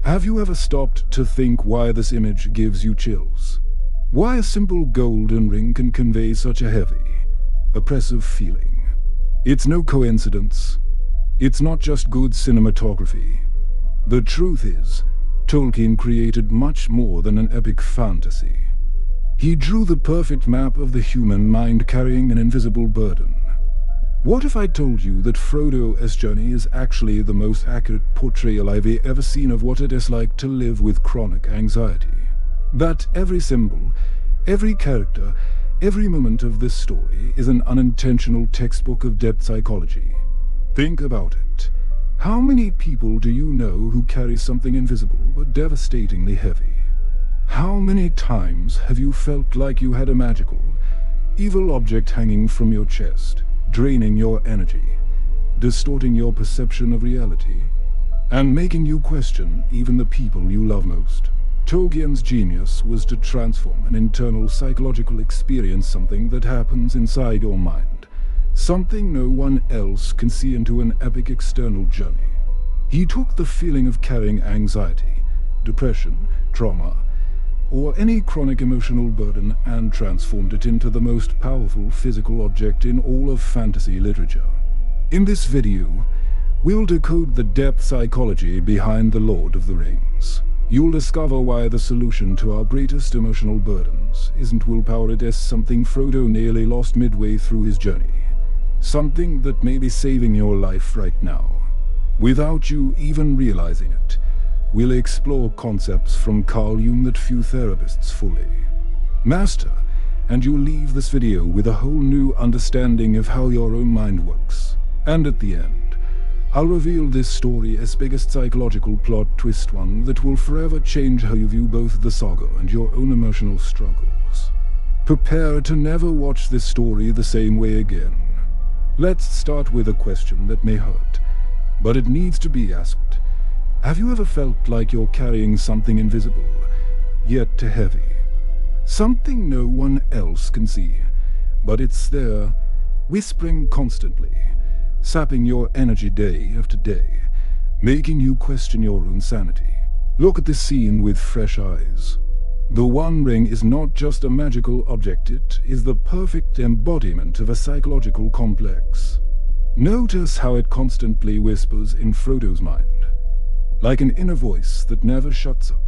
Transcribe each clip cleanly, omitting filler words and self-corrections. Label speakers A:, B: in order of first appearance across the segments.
A: Have you ever stopped to think why this image gives you chills? Why a simple golden ring can convey such a heavy, oppressive feeling? It's no coincidence. It's not just good cinematography. The truth is, Tolkien created much more than an epic fantasy. He drew the perfect map of the human mind carrying an invisible burden. What if I told you that Frodo's journey is actually the most accurate portrayal I've ever seen of what it is like to live with chronic anxiety? That every symbol, every character, every moment of this story is an unintentional textbook of depth psychology. Think about it. How many people do you know who carry something invisible but devastatingly heavy? How many times have you felt like you had a magical, evil object hanging from your chest, draining your energy, distorting your perception of reality, and making you question even the people you love most? Tolkien's genius was to transform an internal psychological experience, something that happens inside your mind, something no one else can see, into an epic external journey. He took the feeling of carrying anxiety, depression, trauma, or any chronic emotional burden and transformed it into the most powerful physical object in all of fantasy literature. In this video, we'll decode the depth psychology behind the Lord of the Rings. You'll discover why the solution to our greatest emotional burdens isn't willpower, it is something Frodo nearly lost midway through his journey. Something that may be saving your life right now, without you even realizing it. We'll explore concepts from Carl Jung that few therapists fully master, and you'll leave this video with a whole new understanding of how your own mind works. And at the end, I'll reveal this story's biggest psychological plot twist, one that will forever change how you view both the saga and your own emotional struggles. Prepare to never watch this story the same way again. Let's start with a question that may hurt, but it needs to be asked. Have you ever felt like you're carrying something invisible, yet too heavy? Something no one else can see, but it's there, whispering constantly, sapping your energy day after day, making you question your own sanity. Look at this scene with fresh eyes. The One Ring is not just a magical object, it is the perfect embodiment of a psychological complex. Notice how it constantly whispers in Frodo's mind, like an inner voice that never shuts up.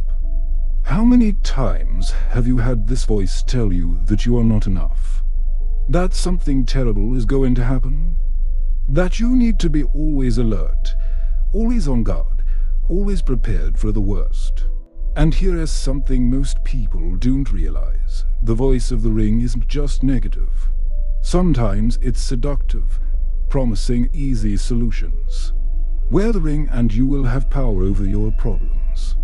A: How many times have you had this voice tell you that you are not enough? That something terrible is going to happen? That you need to be always alert, always on guard, always prepared for the worst? And here is something most people don't realize. The voice of the ring isn't just negative. Sometimes it's seductive, promising easy solutions. Wear the ring and you will have power over your problems.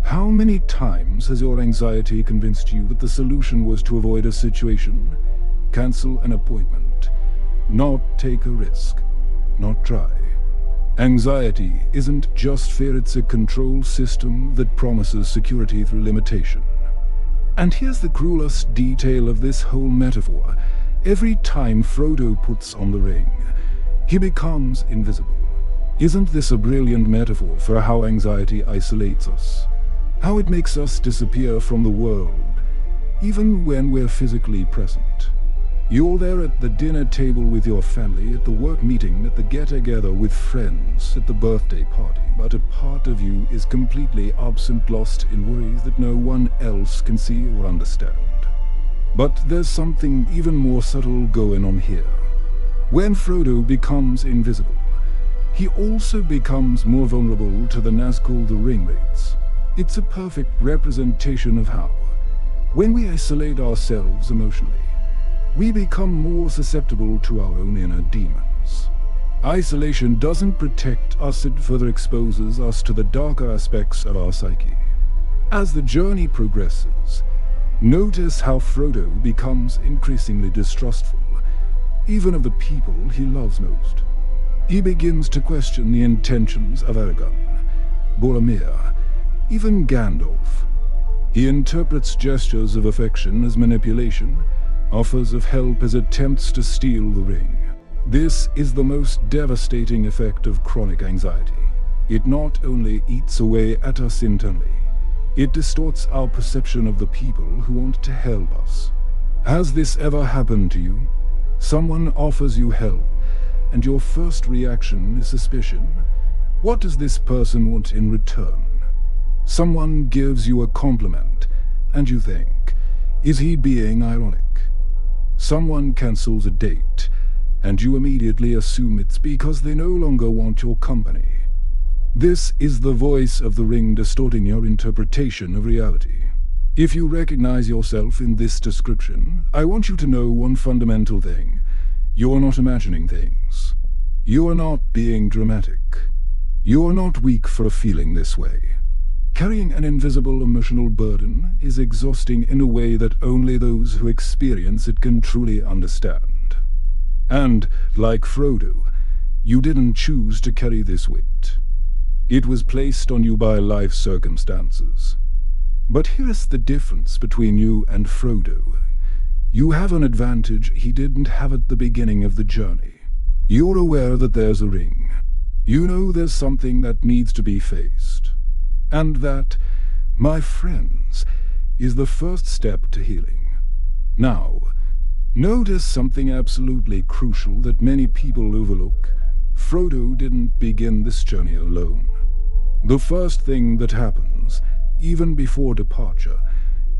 A: How many times has your anxiety convinced you that the solution was to avoid a situation, cancel an appointment, not take a risk, not try? Anxiety isn't just fear, it's a control system that promises security through limitation. And here's the cruelest detail of this whole metaphor. Every time Frodo puts on the ring, he becomes invisible. Isn't this a brilliant metaphor for how anxiety isolates us? How it makes us disappear from the world, even when we're physically present. You're there at the dinner table with your family, at the work meeting, at the get-together with friends, at the birthday party, but a part of you is completely absent, lost in worries that no one else can see or understand. But there's something even more subtle going on here. When Frodo becomes invisible, he also becomes more vulnerable to the Nazgul, the ringwraiths. It's a perfect representation of how, when we isolate ourselves emotionally, we become more susceptible to our own inner demons. Isolation doesn't protect us, it further exposes us to the darker aspects of our psyche. As the journey progresses, notice how Frodo becomes increasingly distrustful, even of the people he loves most. He begins to question the intentions of Aragorn, Boromir, even Gandalf. He interprets gestures of affection as manipulation, offers of help as attempts to steal the ring. This is the most devastating effect of chronic anxiety. It not only eats away at us internally, it distorts our perception of the people who want to help us. Has this ever happened to you? Someone offers you help, and your first reaction is suspicion. What does this person want in return? Someone gives you a compliment, and you think, is he being ironic? Someone cancels a date, and you immediately assume it's because they no longer want your company. This is the voice of the ring distorting your interpretation of reality. If you recognize yourself in this description, I want you to know one fundamental thing. You're not imagining things. You are not being dramatic. You are not weak for feeling this way. Carrying an invisible emotional burden is exhausting in a way that only those who experience it can truly understand. And, like Frodo, you didn't choose to carry this weight. It was placed on you by life circumstances. But here's the difference between you and Frodo. You have an advantage he didn't have at the beginning of the journey. You're aware that there's a ring. You know there's something that needs to be faced. And that, my friends, is the first step to healing. Now, notice something absolutely crucial that many people overlook. Frodo didn't begin this journey alone. The first thing that happens, even before departure,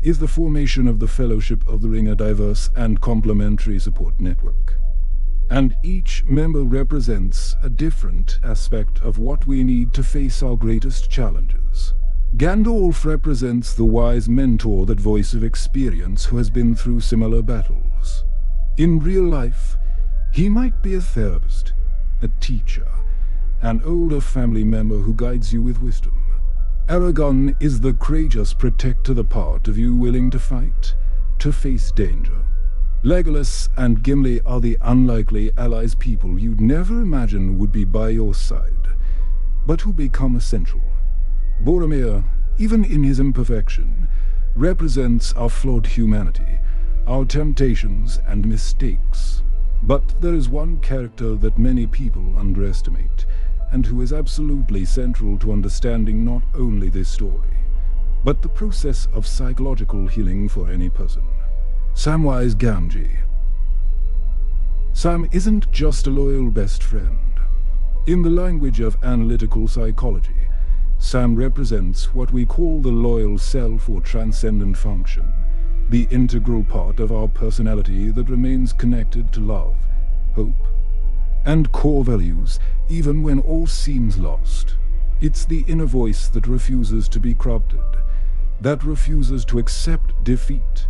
A: is the formation of the Fellowship of the Ring, a diverse and complementary support network. And each member represents a different aspect of what we need to face our greatest challenges. Gandalf represents the wise mentor, that voice of experience who has been through similar battles. In real life, he might be a therapist, a teacher, an older family member who guides you with wisdom. Aragorn is the courageous protector, the part of you willing to fight, to face danger. Legolas and Gimli are the unlikely allies, people you'd never imagine would be by your side, but who become essential. Boromir, even in his imperfection, represents our flawed humanity, our temptations and mistakes. But there is one character that many people underestimate, and who is absolutely central to understanding not only this story, but the process of psychological healing for any person. Samwise Gamgee. Sam isn't just a loyal best friend. In the language of analytical psychology, Sam represents what we call the loyal self or transcendent function, the integral part of our personality that remains connected to love, hope, and core values even when all seems lost. It's the inner voice that refuses to be corrupted, that refuses to accept defeat,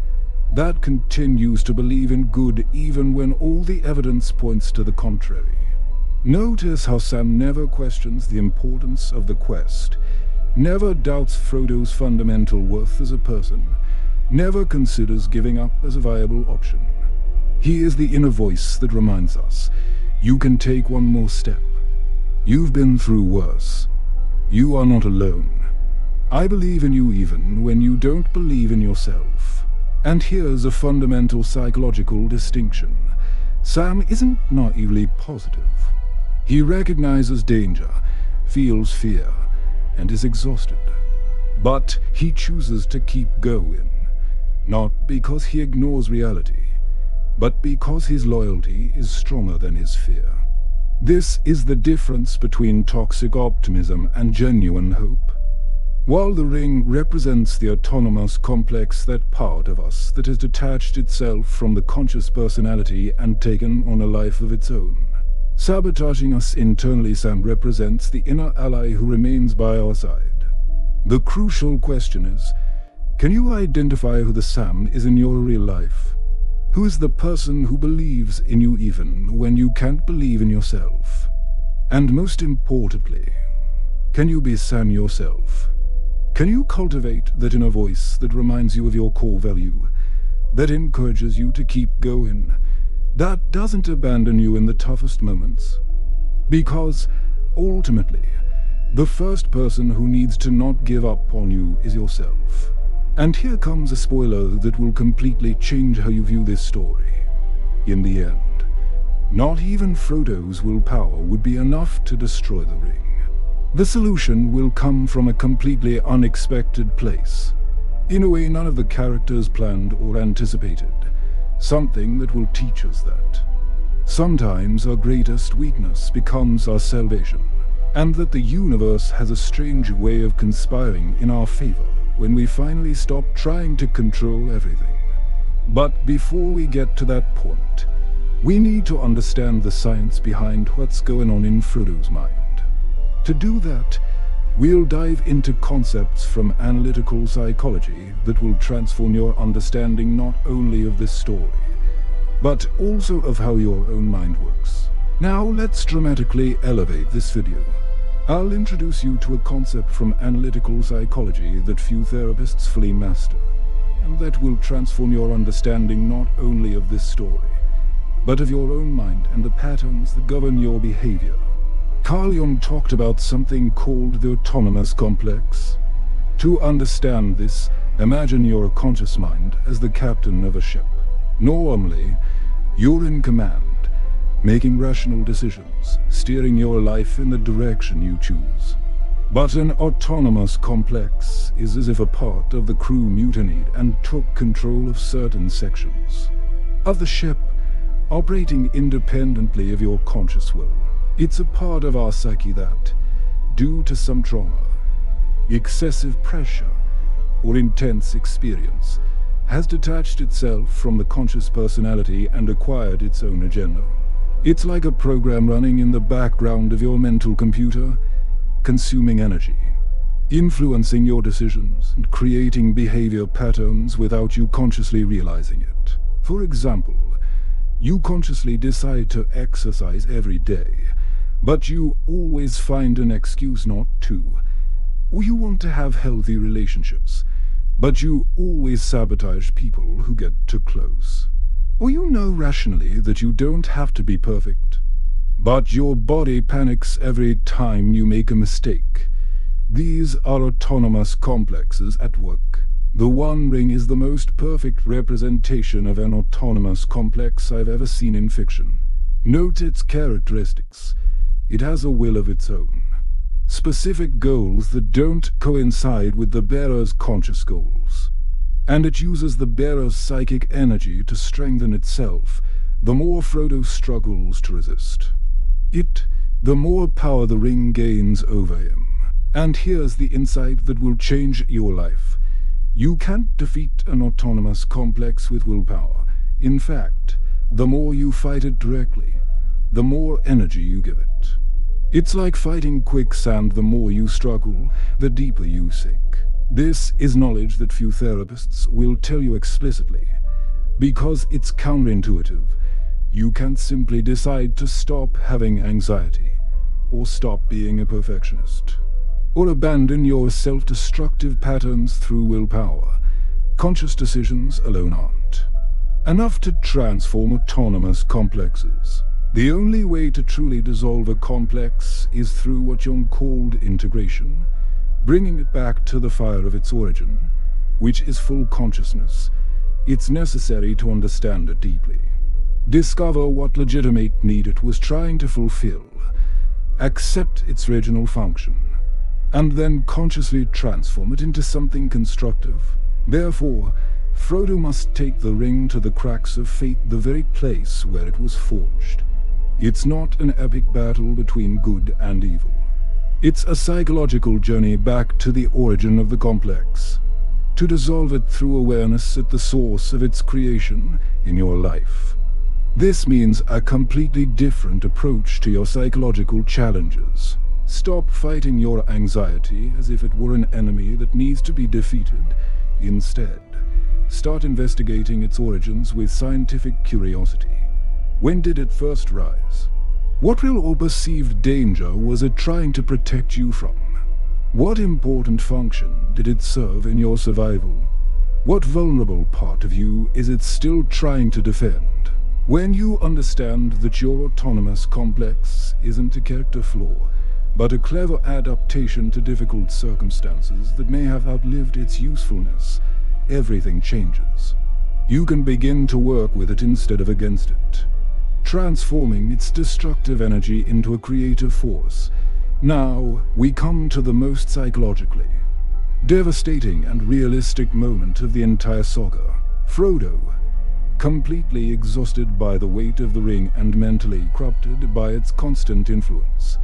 A: that continues to believe in good even when all the evidence points to the contrary. Notice how Sam never questions the importance of the quest, never doubts Frodo's fundamental worth as a person, never considers giving up as a viable option. He is the inner voice that reminds us, you can take one more step. You've been through worse. You are not alone. I believe in you even when you don't believe in yourself. And here's a fundamental psychological distinction. Sam isn't naively positive. He recognizes danger, feels fear, and is exhausted. But he chooses to keep going, not because he ignores reality, but because his loyalty is stronger than his fear. This is the difference between toxic optimism and genuine hope. While the ring represents the autonomous complex, that part of us that has detached itself from the conscious personality and taken on a life of its own, sabotaging us internally, Sam represents the inner ally who remains by our side. The crucial question is, can you identify who the Sam is in your real life? Who is the person who believes in you even when you can't believe in yourself? And most importantly, can you be Sam yourself? Can you cultivate that inner voice that reminds you of your core value, that encourages you to keep going, that doesn't abandon you in the toughest moments? Because, ultimately, the first person who needs to not give up on you is yourself. And here comes a spoiler that will completely change how you view this story. In the end, not even Frodo's willpower would be enough to destroy the ring. The solution will come from a completely unexpected place, in a way none of the characters planned or anticipated, something that will teach us that sometimes our greatest weakness becomes our salvation, and that the universe has a strange way of conspiring in our favor when we finally stop trying to control everything. But before we get to that point, we need to understand the science behind what's going on in Frodo's mind. To do that, we'll dive into concepts from analytical psychology that will transform your understanding not only of this story, but also of how your own mind works. Now let's dramatically elevate this video. I'll introduce you to a concept from analytical psychology that few therapists fully master, and that will transform your understanding not only of this story, but of your own mind and the patterns that govern your behavior. Carl Jung talked about something called the autonomous complex. To understand this, imagine your conscious mind as the captain of a ship. Normally, you're in command, making rational decisions, steering your life in the direction you choose. But an autonomous complex is as if a part of the crew mutinied and took control of certain sections of the ship, operating independently of your conscious will. It's a part of our psyche that, due to some trauma, excessive pressure, or intense experience, has detached itself from the conscious personality and acquired its own agenda. It's like a program running in the background of your mental computer, consuming energy, influencing your decisions and creating behavior patterns without you consciously realizing it. For example, you consciously decide to exercise every day, but you always find an excuse not to. Or you want to have healthy relationships, but you always sabotage people who get too close. Or you know rationally that you don't have to be perfect, but your body panics every time you make a mistake. These are autonomous complexes at work. The One Ring is the most perfect representation of an autonomous complex I've ever seen in fiction. Note its characteristics. It has a will of its own, specific goals that don't coincide with the bearer's conscious goals. And it uses the bearer's psychic energy to strengthen itself, the more Frodo struggles to resist it, the more power the ring gains over him. And here's the insight that will change your life. You can't defeat an autonomous complex with willpower. In fact, the more you fight it directly, the more energy you give it. It's like fighting quicksand. The more you struggle, the deeper you sink. This is knowledge that few therapists will tell you explicitly, because it's counterintuitive. You can't simply decide to stop having anxiety, or stop being a perfectionist, or abandon your self-destructive patterns through willpower. Conscious decisions alone aren't enough to transform autonomous complexes. The only way to truly dissolve a complex is through what Jung called integration, bringing it back to the fire of its origin, which is full consciousness. It's necessary to understand it deeply, discover what legitimate need it was trying to fulfill, accept its original function, and then consciously transform it into something constructive. Therefore, Frodo must take the ring to the cracks of fate, the very place where it was forged. It's not an epic battle between good and evil. It's a psychological journey back to the origin of the complex, to dissolve it through awareness at the source of its creation in your life. This means a completely different approach to your psychological challenges. Stop fighting your anxiety as if it were an enemy that needs to be defeated. Instead, start investigating its origins with scientific curiosity. When did it first rise? What real or perceived danger was it trying to protect you from? What important function did it serve in your survival? What vulnerable part of you is it still trying to defend? When you understand that your autonomous complex isn't a character flaw, but a clever adaptation to difficult circumstances that may have outlived its usefulness, everything changes. You can begin to work with it instead of against it, transforming its destructive energy into a creative force. Now, we come to the most psychologically devastating and realistic moment of the entire saga. Frodo, completely exhausted by the weight of the ring and mentally corrupted by its constant influence,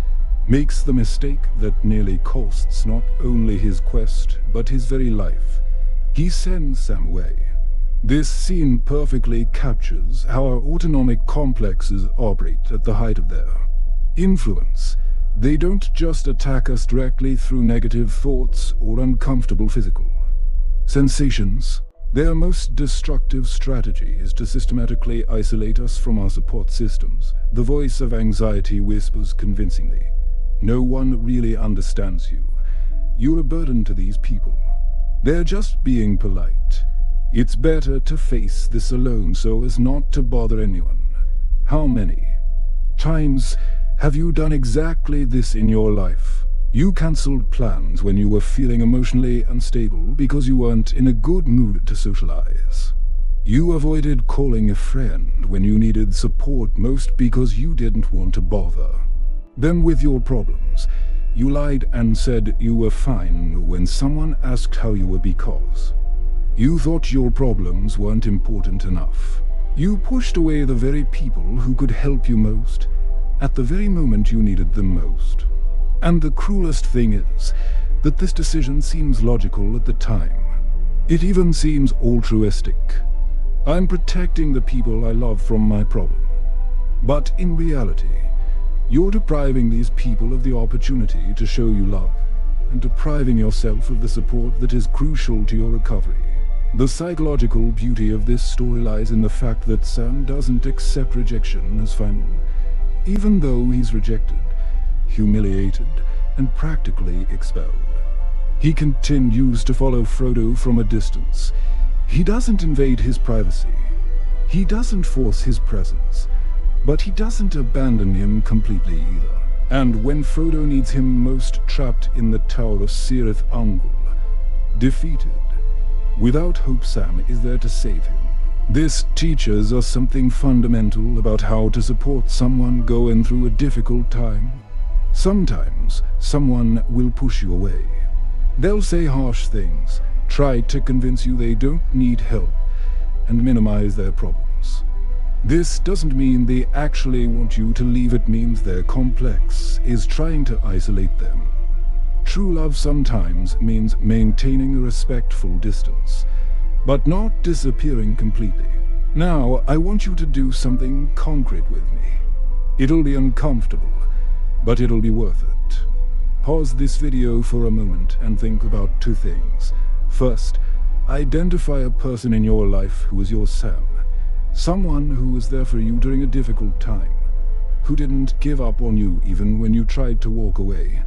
A: makes the mistake that nearly costs not only his quest, but his very life. He sends Sam away. This scene perfectly captures how our autonomic complexes operate at the height of their influence. They don't just attack us directly through negative thoughts or uncomfortable physical sensations. Their most destructive strategy is to systematically isolate us from our support systems. The voice of anxiety whispers convincingly, "No one really understands you. You're a burden to these people. They're just being polite. It's better to face this alone so as not to bother anyone." How many times have you done exactly this in your life? You cancelled plans when you were feeling emotionally unstable because you weren't in a good mood to socialize. You avoided calling a friend when you needed support most because you didn't want to bother them with your problems. You lied and said you were fine when someone asked how you were because you thought your problems weren't important enough. You pushed away the very people who could help you most at the very moment you needed them most. And the cruelest thing is that this decision seems logical at the time. It even seems altruistic. I'm protecting the people I love from my problem. But in reality, you're depriving these people of the opportunity to show you love, and depriving yourself of the support that is crucial to your recovery. The psychological beauty of this story lies in the fact that Sam doesn't accept rejection as final, even though he's rejected, humiliated, and practically expelled. He continues to follow Frodo from a distance. He doesn't invade his privacy. He doesn't force his presence. But he doesn't abandon him completely either. And when Frodo needs him most, trapped in the Tower of Cirith Ungol, defeated, without hope, Sam is there to save him. This teaches us something fundamental about how to support someone going through a difficult time. Sometimes someone will push you away. They'll say harsh things, try to convince you they don't need help, and minimize their problems. This doesn't mean they actually want you to leave. It means their complex is trying to isolate them. True love sometimes means maintaining a respectful distance, but not disappearing completely. Now, I want you to do something concrete with me. It'll be uncomfortable, but it'll be worth it. Pause this video for a moment and think about two things. First, identify a person in your life who is your Sam. Someone who was there for you during a difficult time, who didn't give up on you even when you tried to walk away,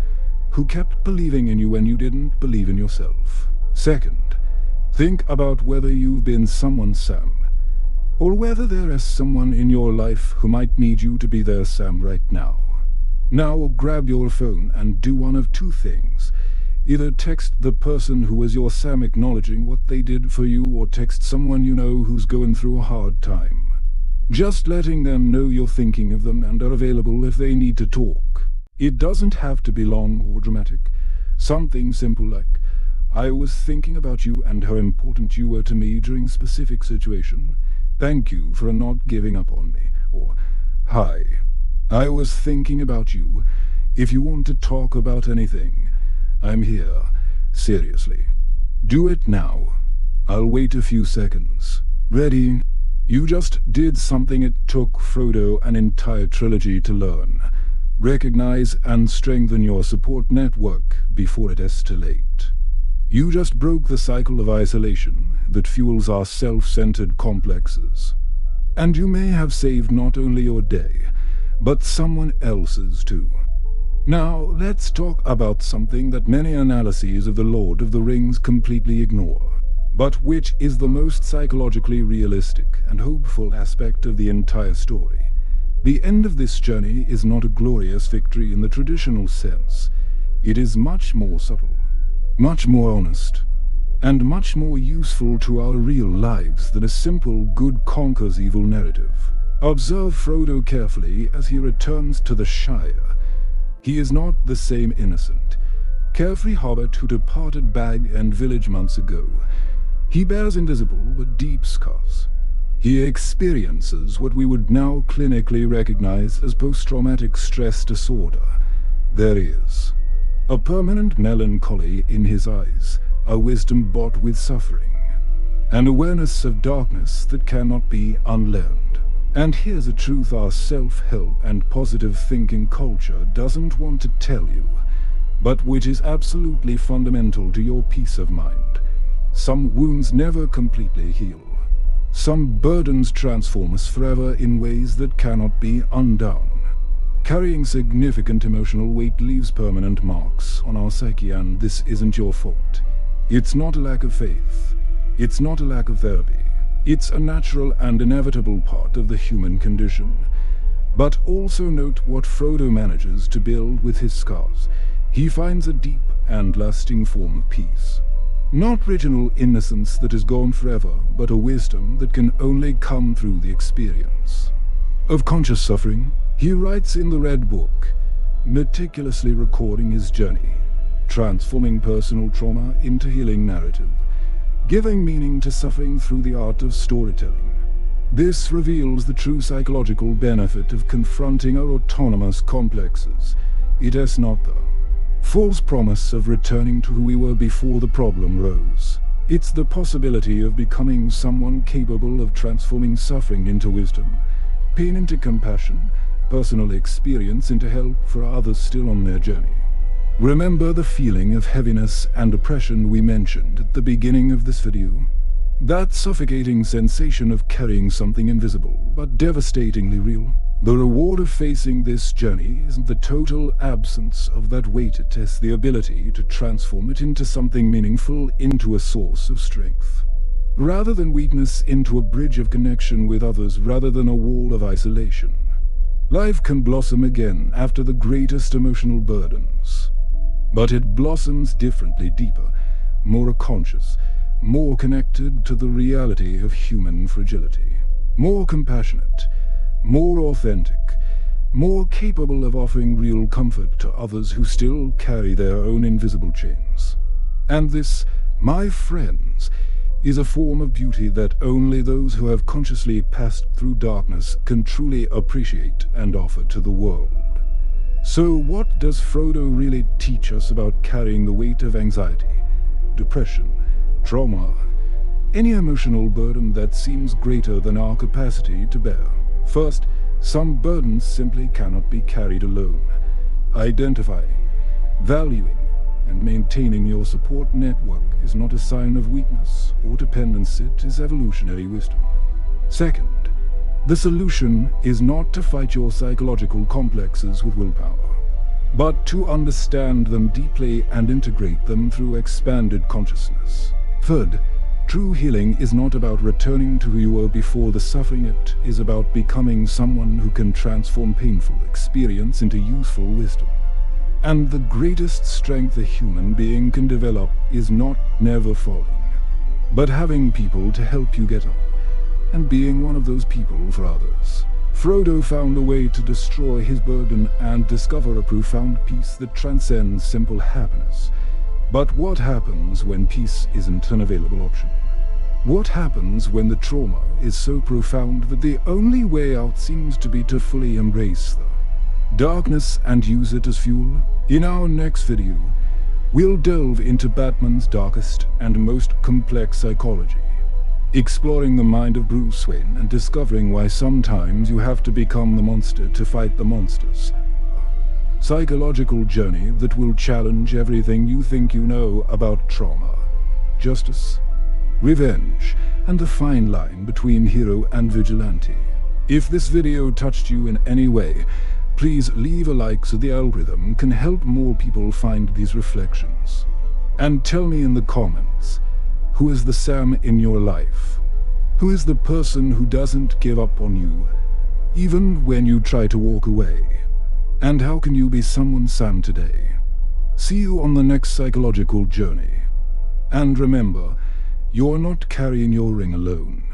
A: who kept believing in you when you didn't believe in yourself. Second, think about whether you've been someone's Sam, or whether there is someone in your life who might need you to be their Sam right now. Now grab your phone and do one of two things. Either text the person who was your Sam acknowledging what they did for you, or text someone you know who's going through a hard time, just letting them know you're thinking of them and are available if they need to talk. It doesn't have to be long or dramatic. Something simple like, "I was thinking about you and how important you were to me during a specific situation. Thank you for not giving up on me." Or, "Hi, I was thinking about you. If you want to talk about anything, I'm here. Seriously. Do it now. I'll wait a few seconds." Ready? You just did something it took Frodo an entire trilogy to learn. Recognize and strengthen your support network before it escalates. You just broke the cycle of isolation that fuels our self-centered complexes. And you may have saved not only your day, but someone else's too. Now, let's talk about something that many analyses of The Lord of the Rings completely ignore, but which is the most psychologically realistic and hopeful aspect of the entire story. The end of this journey is not a glorious victory in the traditional sense. It is much more subtle, much more honest. and much more useful to our real lives than a simple good conquers evil narrative. Observe Frodo carefully as he returns to the Shire. He is not the same innocent, carefree hobbit who departed bag and village months ago. He bears invisible but deep scars. He experiences what we would now clinically recognize as post-traumatic stress disorder. There is a permanent melancholy in his eyes, a wisdom bought with suffering, an awareness of darkness that cannot be unlearned. And here's a truth our self-help and positive thinking culture doesn't want to tell you, but which is absolutely fundamental to your peace of mind. Some wounds never completely heal. Some burdens transform us forever in ways that cannot be undone. Carrying significant emotional weight leaves permanent marks on our psyche, and this isn't your fault. It's not a lack of faith. It's not a lack of therapy. It's a natural and inevitable part of the human condition. But also note what Frodo manages to build with his scars. He finds a deep and lasting form of peace. Not original innocence that is gone forever, but a wisdom that can only come through the experience of conscious suffering. He writes in the Red Book, meticulously recording his journey, transforming personal trauma into healing narrative, giving meaning to suffering through the art of storytelling. This reveals the true psychological benefit of confronting our autonomous complexes. It has not the false promise of returning to who we were before the problem rose. It's the possibility of becoming someone capable of transforming suffering into wisdom, pain into compassion, personal experience into help for others still on their journey. Remember the feeling of heaviness and oppression we mentioned at the beginning of this video? That suffocating sensation of carrying something invisible but devastatingly real. The reward of facing this journey isn't the total absence of that weight, it is the ability to transform it into something meaningful, into a source of strength. Rather than weakness, into a bridge of connection with others, rather than a wall of isolation. Life can blossom again after the greatest emotional burdens. But it blossoms differently, deeper, more conscious, more connected to the reality of human fragility. More compassionate, more authentic, more capable of offering real comfort to others who still carry their own invisible chains. And this, my friends, is a form of beauty that only those who have consciously passed through darkness can truly appreciate and offer to the world. So what does Frodo really teach us about carrying the weight of anxiety, depression, trauma, any emotional burden that seems greater than our capacity to bear? First, some burdens simply cannot be carried alone. Identifying, valuing, and maintaining your support network is not a sign of weakness or dependence, it is evolutionary wisdom. Second, the solution is not to fight your psychological complexes with willpower, but to understand them deeply and integrate them through expanded consciousness. Third, true healing is not about returning to who you were before the suffering, it is about becoming someone who can transform painful experience into useful wisdom. And the greatest strength a human being can develop is not never falling, but having people to help you get up, and being one of those people for others. Frodo found a way to destroy his burden and discover a profound peace that transcends simple happiness. But what happens when peace isn't an available option? What happens when the trauma is so profound that the only way out seems to be to fully embrace the darkness and use it as fuel? In our next video, we'll delve into Batman's darkest and most complex psychology, exploring the mind of Bruce Wayne and discovering why sometimes you have to become the monster to fight the monsters. A psychological journey that will challenge everything you think you know about trauma, justice, revenge, and the fine line between hero and vigilante. If this video touched you in any way, please leave a like so the algorithm can help more people find these reflections. And tell me in the comments, who is the Sam in your life? Who is the person who doesn't give up on you, even when you try to walk away? And how can you be someone Sam today? See you on the next psychological journey. And remember, you're not carrying your ring alone.